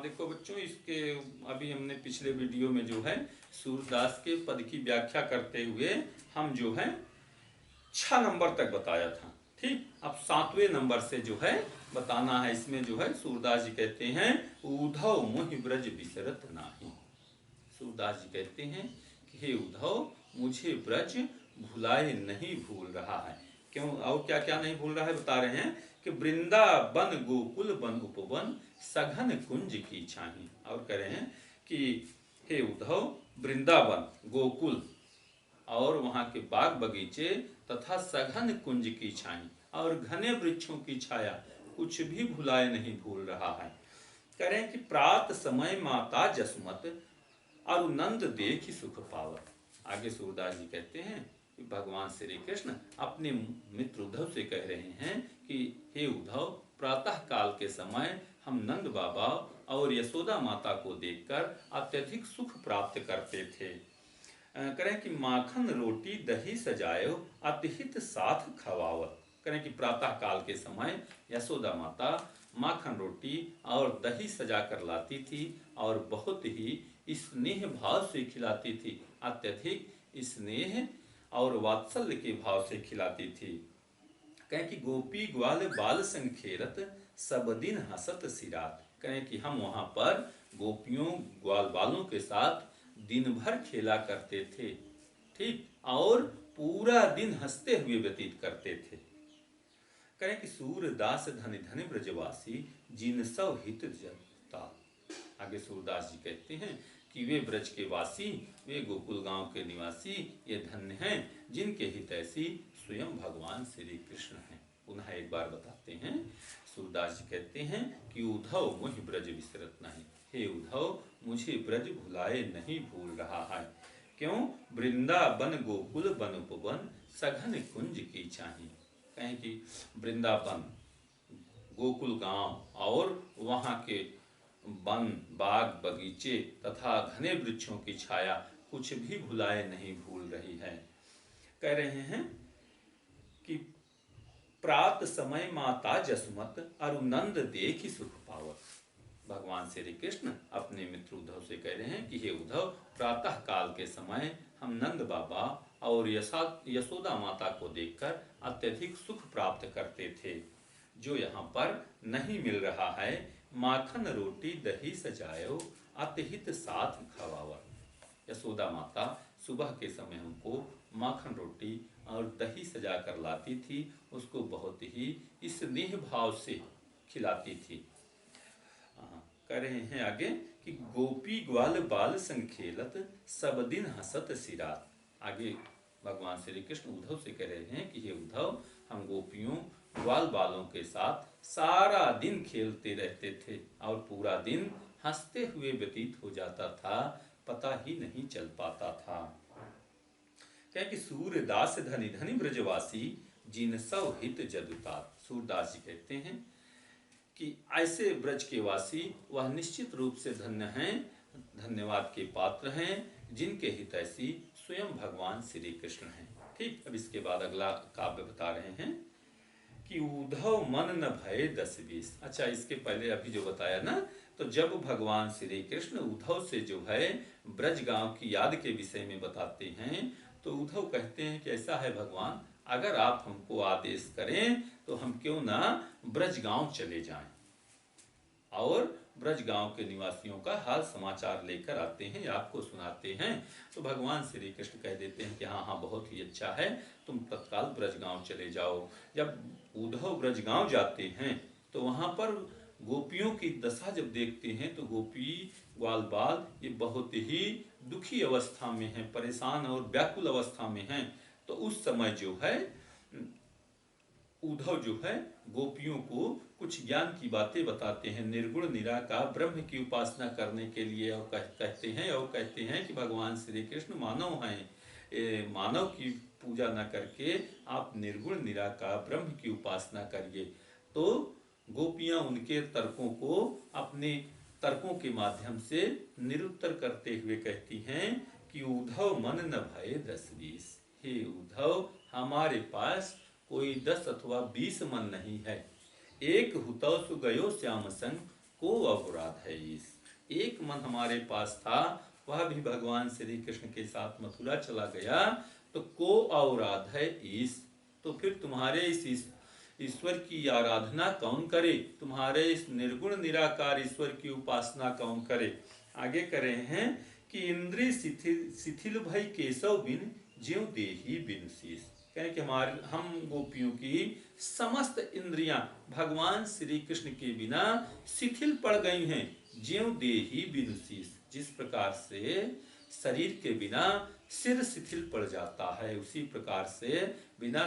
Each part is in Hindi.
देखो बच्चों, इसके अभी हमने पिछले वीडियो में जो है सूरदास के पद की व्याख्या करते हुए हम जो है 6 नंबर तक बताया था। ठीक, अब 7वें नंबर से जो है बताना है। इसमें जो है सूरदास जी कहते हैं उद्धव मोहि ब्रज बिसरत नाही। सूरदास जी कहते हैं कि हे उद्धव, मुझे ब्रज भुलाए नहीं भूल रहा है। क्यों और क्या क्या नहीं भूल रहा है बता रहे हैं कि वृंदावन गोकुल वन उपवन सघन कुंज की छाही। और कह रहे हैं कि हे उद्धव, वृंदावन गोकुल और वहाँ के बाग बगीचे तथा सघन कुंज की छाई और घने वृक्षों की छाया कुछ भी भुलाए नहीं भूल रहा है। कह रहे हैं कि प्रात समय माता जसमत और नंद देखी सुख पावत। आगे सूरदास जी कहते हैं कि भगवान श्री कृष्ण अपने मित्र उद्धव से कह रहे हैं कि हे उद्धव, प्रातः काल के समय हम नंद बाबा और यशोदा माता को देखकर अत्यधिक सुख प्राप्त करते थे। करें कि माखन रोटी दही सजायो अतिहित साथ खवावत। करें कि प्रातः काल के समय यशोदा माता माखन रोटी और दही सजा कर लाती थी और बहुत ही स्नेह भाव से खिलाती थी, अत्यधिक स्नेह और वात्सल्य के भाव से खिलाती थी। कहें कि गोपी ग्वाल बाल संग खेलत सब दिन हसत सिरात। कहें कि हम वहाँ पर गोपियों ग्वाल बालों के साथ दिन भर खेला करते थे। ठीक, और पूरा दिन हंसते हुए व्यतीत करते थे। कहें कि सूरदास धनि धनि ब्रजवासी जिन सौ हित जता। आगे सूरदास जी कहते हैं कि वे ब्रज के वासी, वे गोकुल गांव के निवासी ये धन्य हैं जिनके हितैषी स्वयं भगवान श्री कृष्ण हैं। पुनः एक बार बताते हैं। सूरदास जी कहते हैं कि उद्धव मोहि ब्रज बिसरत नहीं। हे उद्धव, मुझे ब्रज भुलाए नहीं भूल रहा है। क्यों? वृंदावन गोकुल वन उपवन सघन कुंज की छाही। कहें कि वृंदावन गोकुल गांव और वहाँ के वन बाग बगीचे तथा घने वृक्षों की छाया कुछ भी भुलाए नहीं भूल रही है। कह रहे हैं कि प्रात समय माता जसमत और नंद देखी सुख पावत। भगवान श्री कृष्ण अपने मित्र उद्धव से कह रहे हैं कि हे उद्धव, प्रातः काल के समय हम नंद बाबा और यशोदा माता को देखकर अत्यधिक सुख प्राप्त करते थे, जो यहाँ पर नहीं मिल रहा है। माखन रोटी दही सजायो अतिहित साथ खवावत। यशोदा माता सुबह के समय हमको माखन रोटी और दही सजा कर लाती थी, उसको बहुत ही स्नेह भाव से खिलाती थी। कह रहे हैं आगे कि गोपी ग्वाल बाल संग खेलत सब दिन हसत सिरात। आगे भगवान श्री कृष्ण उद्धव से कह रहे हैं कि हे उद्धव, हम गोपियों ग्वाल बालों के साथ सारा दिन खेलते रहते थे और पूरा दिन हंसते हुए व्यतीत हो जाता था, पता ही नहीं चल पाता था। क्या कि सूरदास धनि धनि ब्रजवासी जिन सौ हित जदुतात। सूरदास जी कहते हैं कि ऐसे ब्रज के वासी वह निश्चित रूप से धन्य हैं, धन्यवाद के पात्र हैं, जिनके हितैषी स्वयं भगवान श्री कृष्ण हैं। ठीक, अब इसके बाद अगला काव्य बता रहे हैं कि उद्धव मन न भय 10-20। अच्छा, इसके पहले अभी जो बताया ना, तो जब भगवान श्री कृष्ण उद्धव से जो है ब्रज गांव की याद के विषय में बताते हैं, तो उद्धव कहते हैं कि ऐसा है भगवान, अगर आप हमको आदेश करें तो हम क्यों ना ब्रज गांव चले जाएं और ब्रज गांव के निवासियों का हाल समाचार लेकर आते हैं, आपको सुनाते हैं। तो भगवान श्री कृष्ण कह देते हैं कि हाँ हाँ, बहुत ही अच्छा है, तुम तत्काल ब्रज गांव चले जाओ। जब उद्धव ब्रज गांव जाते हैं तो वहाँ पर गोपियों की दशा जब देखते हैं तो गोपी ग्वाल बाल ये बहुत ही दुखी अवस्था में हैं, परेशान और व्याकुल अवस्था में हैं। तो उस समय जो है उद्धव जो है गोपियों को कुछ ज्ञान की बातें बताते हैं, निर्गुण निराकार ब्रह्म की उपासना करने के लिए, और कहते हैं कि भगवान श्री कृष्ण मानव हैं, मानव की पूजा न करके आप निर्गुण निराकार ब्रह्म की उपासना करिए। तो गोपियां उनके तर्कों को अपने तर्कों के माध्यम से निरुत्तर करते हुए कहती हैं कि उद्धव मन न भय 10-20। हे उद्धव, हमारे पास कोई 10 अथवा 20 मन नहीं है, एक हुतौ सु गयो श्याम संग को अपराध है इस। मन हमारे पास था वह भी भगवान श्री कृष्ण के साथ मथुरा चला गया, तो को औराध है ईश, तो फिर तुम्हारे इस ईश्वर की आराधना कौन करे, तुम्हारे इस निर्गुण निराकार ईश्वर की उपासना कौन करे। आगे करे हैं कि इंद्रिय शिथिल भई केशव बिन ज्यों देही बिन शीश। कहें कि हम गोपियों की समस्त इंद्रियां भगवान श्री कृष्ण के बिना शिथिल पड़ गई हैं, ज्यों देही बिन शीश, जिस प्रकार से शरीर के बिना सिर शिथिल पड़ जाता है, उसी प्रकार से बिना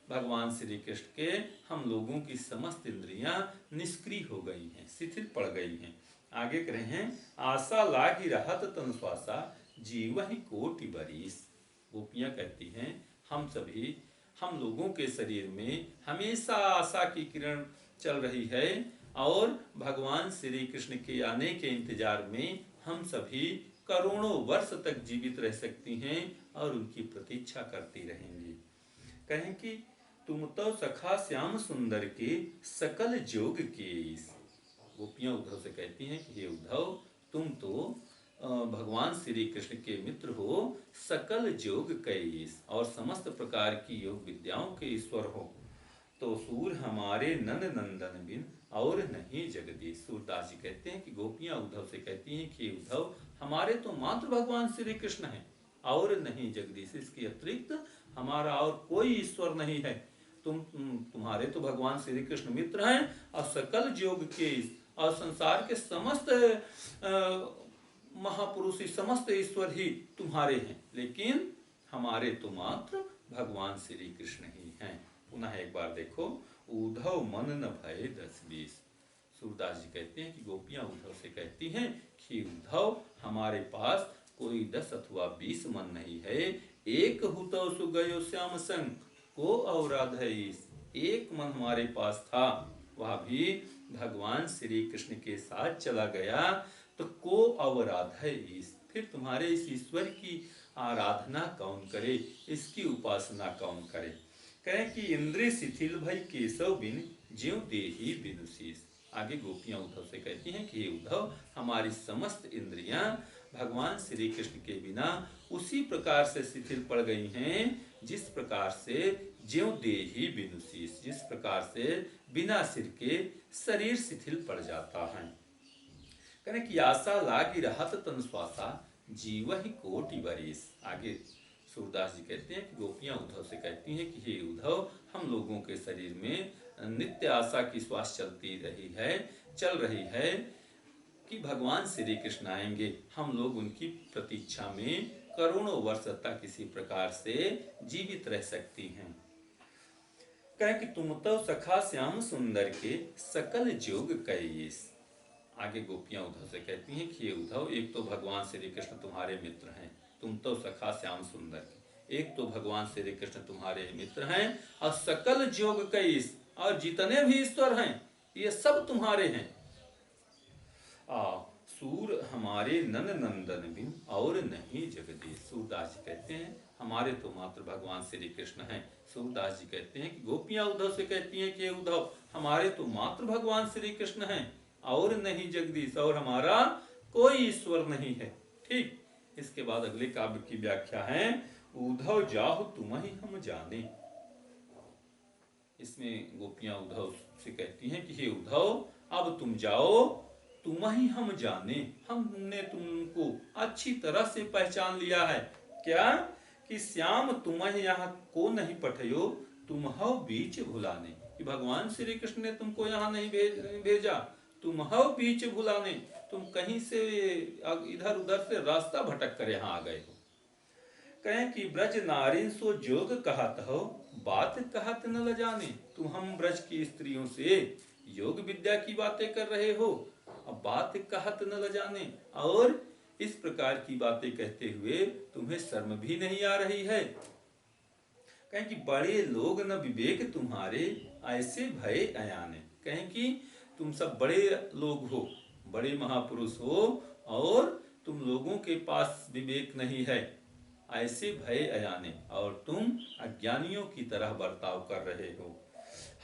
भगवान श्री कृष्ण के हम लोगों की समस्त इंद्रियां निष्क्रिय हो गई हैं, शिथिल पड़ गई हैं। आगे कह रहे हैं आशा लागी रहत तन श्वासा जीवहि कोटि बरीस। गोपियां कहती हैं हम लोगों के शरीर में हमेशा आशा की किरण चल रही है और भगवान श्री कृष्ण के आने के इंतजार में हम सभी करोड़ों वर्ष तक जीवित रह सकती हैं और उनकी प्रतीक्षा करती रहेंगी। कहें कि तुम तो सखा श्याम सुंदर के सकल जोग के। गोपियां उद्धव से कहती हैं कि हे उद्धव, तुम तो भगवान श्री कृष्ण के मित्र हो, सकल जोग कैस और समस्त प्रकार की योग विद्याओं के ईश्वर हो, तो सूर हमारे नंद नंदन बिन और नहीं जगदीश। सूरदास जी कहते हैं कि गोपियां उद्धव से कहती हैं कि उद्धव, हमारे तो मात्र भगवान श्री कृष्ण हैं और नहीं जगदीश, इसके अतिरिक्त हमारा और कोई ईश्वर नहीं है। तुम्हारे तो भगवान श्री कृष्ण मित्र हैं और सकल जोग के और संसार के समस्त महापुरुष समस्त ईश्वर ही तुम्हारे हैं, लेकिन हमारे तो मात्र भगवान श्री कृष्ण ही हैं। पुनः एक बार देखो, उद्धव मन न भय 10-20। सूरदास जी कहते हैं कि गोपियां उद्धव से कहती हैं कि उद्धव, हमारे पास कोई 10 अथवा 20 मन नहीं है, एक हुतो सुगयो श्याम संग को औराध है ईश। एक मन हमारे पास था, वह भी भगवान श्री कृष्ण के साथ चला गया, तो को अवराध है ईश, फिर तुम्हारे इस ईश्वर की आराधना कौन करे, इसकी उपासना कौन करे। कहें कि इंद्रिय शिथिल भई केशव बिन ज्यों देही बिनु शीश। आगे गोपियां उद्धव से कहती हैं कि हे उद्धव, हमारी समस्त इंद्रियां भगवान श्री कृष्ण के बिना उसी प्रकार से शिथिल पड़ गई हैं जिस प्रकार से ज्यों देही बिनु शीश, जिस प्रकार से बिना सिर के शरीर शिथिल पड़ जाता है। कहें कि आशा लागी रहत तन श्वासा जीवहि कोटि बरीस। आगे सूरदास जी कहते हैं कि गोपियां उद्धव से कहती हैं कि हे उद्धव, हम लोगों के शरीर में नित्य आशा की श्वास चल रही है कि भगवान श्री कृष्ण आएंगे, हम लोग उनकी प्रतीक्षा में करोड़ों वर्ष तक किसी प्रकार से जीवित रह सकती हैं। कहें कि तुम तो सखा श्याम सुंदर के सकल जोग कैस। आगे गोपियां उद्धव से कहती हैं कि ये उद्धव, एक तो भगवान श्री कृष्ण तुम्हारे मित्र हैं, तुम तो सखा श्याम सुंदर के, एक तो भगवान श्री कृष्ण तुम्हारे मित्र हैं और सकल जोग कैस, और जितने भी ईश्वर हैं ये सब तुम्हारे हैं। सूर हमारे नन नंदन बिन और नहीं जगदीश। सूरदास जी कहते हैं हमारे तो मात्र भगवान श्री कृष्ण हैं। सूरदास जी कहते हैं कि गोपियां उद्धव से कहती हैं कि उद्धव, हमारे तो मात्र भगवान श्री कृष्ण हैं और नहीं जगदीश, और हमारा कोई ईश्वर नहीं है। ठीक, इसके बाद अगले काव्य की व्याख्या है, उद्धव जाहु तुम ही हम जाने। इसमें गोपियां उद्धव से कहती हैं कि हे उद्धव, अब तुम जाओ, तुम ही हम जाने, हमने तुमको अच्छी तरह से पहचान लिया है। क्या कि श्याम तुम यहाँ को नहीं पठयो, तुम हो बीच भुलाने, कि भगवान श्री कृष्ण ने तुमको यहाँ नहीं भेजा, तुम हो बीच भुलाने, तुम कहीं से इधर उधर से रास्ता भटक कर यहाँ आ गए हो। कहें कि ब्रज नारी सो जोग कहत हो, बात कहत न ल जाने। तुम हम ब्रज की स्त्रियों से योग विद्या की बातें कर रहे हो, अब बात कहत न ल जाने, और इस प्रकार की बातें कहते हुए तुम्हें शर्म भी नहीं आ रही है। कहें कि बड़े लोग न विवेक तुम्हारे, ऐसे भय अयाने। कहें कि तुम सब बड़े लोग हो, बड़े महापुरुष हो, और तुम लोगों के पास विवेक नहीं है, ऐसे भय अयाने, और तुम अज्ञानियों की तरह बर्ताव कर रहे हो।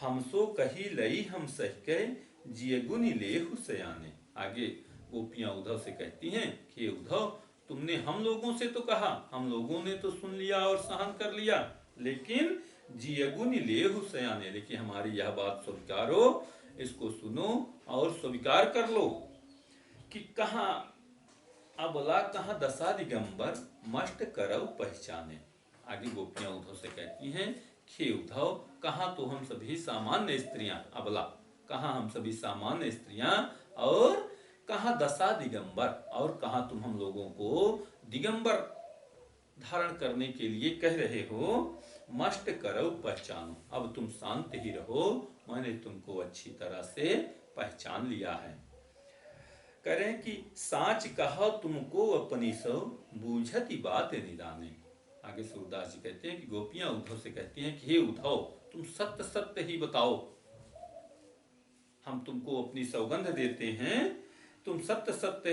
हम सो कही लई हम सह के जिय गुनि लेहु सयाने। आगे गोपियां उद्धव से कहती हैं कि उद्धव, तुमने हम लोगों से तो कहा, हम लोगों ने तो सुन लिया और सहन कर लिया, लेकिन जियगुनि लेहु सयाने, लेकिन हमारी यह बात स्वीकारो, इसको सुनो और स्वीकार कर लो कि कहाँ अबला कहाँ दशा दिगंबर मस्ट करौ पहचाने। आगे गोपियां उद्धव से कहती हैं कि उद्धव, कहाँ तो हम सभी सामान्य स्त्रियां, अबला कहाँ हम सभी सामान्य स्त्रियां, और कहाँ दशा दिगंबर, और कहाँ तुम हम लोगों को दिगंबर धारण करने के लिए कह रहे हो, मस्ट करो पहचानो, अब तुम शांत ही रहो, मैंने तुमको अच्छी तरह से पहचान लिया है। करें कि साच कहा तुमको अपनी सो बूझती बात निदाने। आगे सूरदास जी कहते हैं कि गोपियां उद्धव से कहती हैं कि हे उद्धव, तुम सत्य सत्य ही बताओ, हम तुमको अपनी सौगंध देते हैं, तुम सत्य सत्य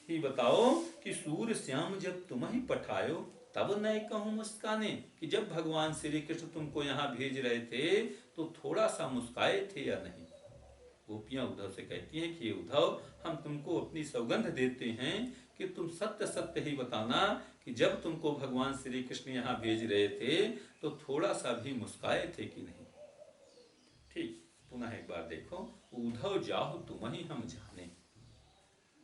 ही बताओ कि सूर्य श्याम जब तुम ही पठायो तब न कहूं मुस्काने, कि जब भगवान श्री कृष्ण तुमको यहाँ भेज रहे थे तो थोड़ा सा मुस्काए थे या नहीं। गोपियां उद्धव से कहती हैं कि उद्धव, हम तुमको अपनी सौगंध देते हैं कि तुम सत्य सत्य ही बताना कि जब तुमको भगवान श्री कृष्ण यहाँ भेज रहे थे तो थोड़ा सा भी मुस्काए थे कि नहीं। ठीक, पुनः एक बार देखो, उद्धव जाहु तुम ही हम जाने।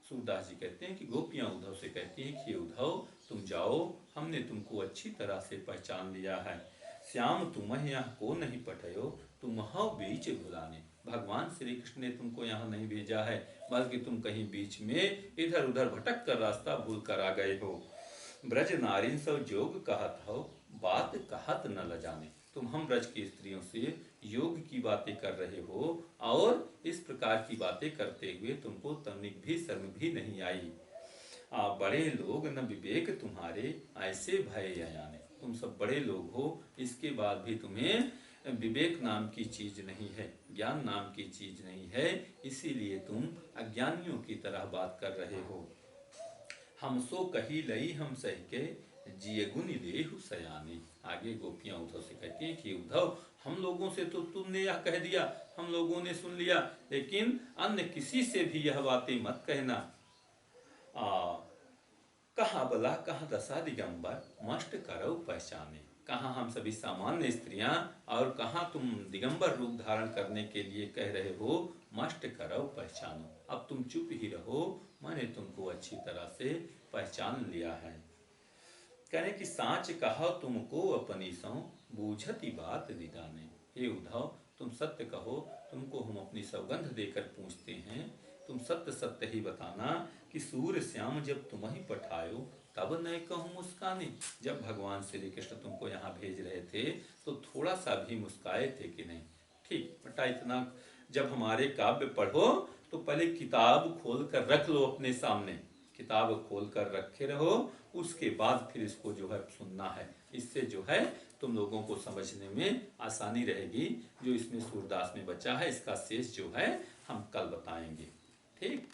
सूरदास जी कहते हैं कि गोपियां उद्धव से कहती हैं कि उद्धव, तुम जाओ, हमने तुमको अच्छी तरह से पहचान लिया है। श्याम तुम यहाँ को नहीं पठयो, तुम हो बीच भुलाने। भगवान श्री कृष्ण ने तुमको यहाँ नहीं भेजा है, बल्कि तुम कहीं बीच में इधर उधर भटक कर रास्ता भूल कर आ गए हो। ब्रज नारिन सब जोग कहत हो, बात कहत न लजाने। तुम हम ब्रज की स्त्रियों से योग की बातें कर रहे हो और इस प्रकार की बातें करते हुए तुमको तनिक भी शर्म भी नहीं आई। बड़े लोग न विवेक तुम्हारे, ऐसे भय अयाने। तुम सब बड़े लोग हो, इसके बाद भी तुम्हें विवेक नाम की चीज नहीं है, ज्ञान नाम की चीज नहीं है, इसीलिए तुम अज्ञानियों की तरह बात कर रहे हो। हम सो कही लई हम सह के, जिय गुनि लेहु सयाने। आगे गोपियां उद्धव से कहती हैं कि उद्धव, हम लोगों से तो तुमने यह कह दिया, हम लोगों ने सुन लिया, लेकिन अन्य किसी से भी यह बातें मत कहना। कहाँ बला कहाँ दशा दिगंबर मस्ट करो पहचाने। कहाँ हम सभी सामान्य स्त्रियां और कहाँ तुम दिगंबर रूप धारण करने के लिए कह रहे हो, मस्ट करो पहचानो। अब तुम चुप ही रहो, मैंने तुमको अच्छी तरह से पहचान लिया है। कहने कि साच कहा तुमको अपनी सौ, बूझती बात निदाने। हे उद्धव, तुम सत्य कहो, तुमको हम अपनी सौगंध देकर पूछते हैं, तुम सत्य सत्य ही बताना कि सूर्य श्याम जब तुम ही पठायो तब न कहूँ मुस्काने। जब भगवान श्री कृष्ण तुमको यहाँ भेज रहे थे तो थोड़ा सा भी मुस्काए थे कि नहीं। ठीक, बेटा, इतना जब हमारे काव्य पढ़ो तो पहले किताब खोल कर रख लो अपने सामने, किताब खोल कर रखे रहो, उसके बाद फिर इसको जो है सुनना है। इससे जो है तुम लोगों को समझने में आसानी रहेगी। जो इसमें सूरदास में बचा है, इसका शेष जो है हम कल बताएंगे। ठीक।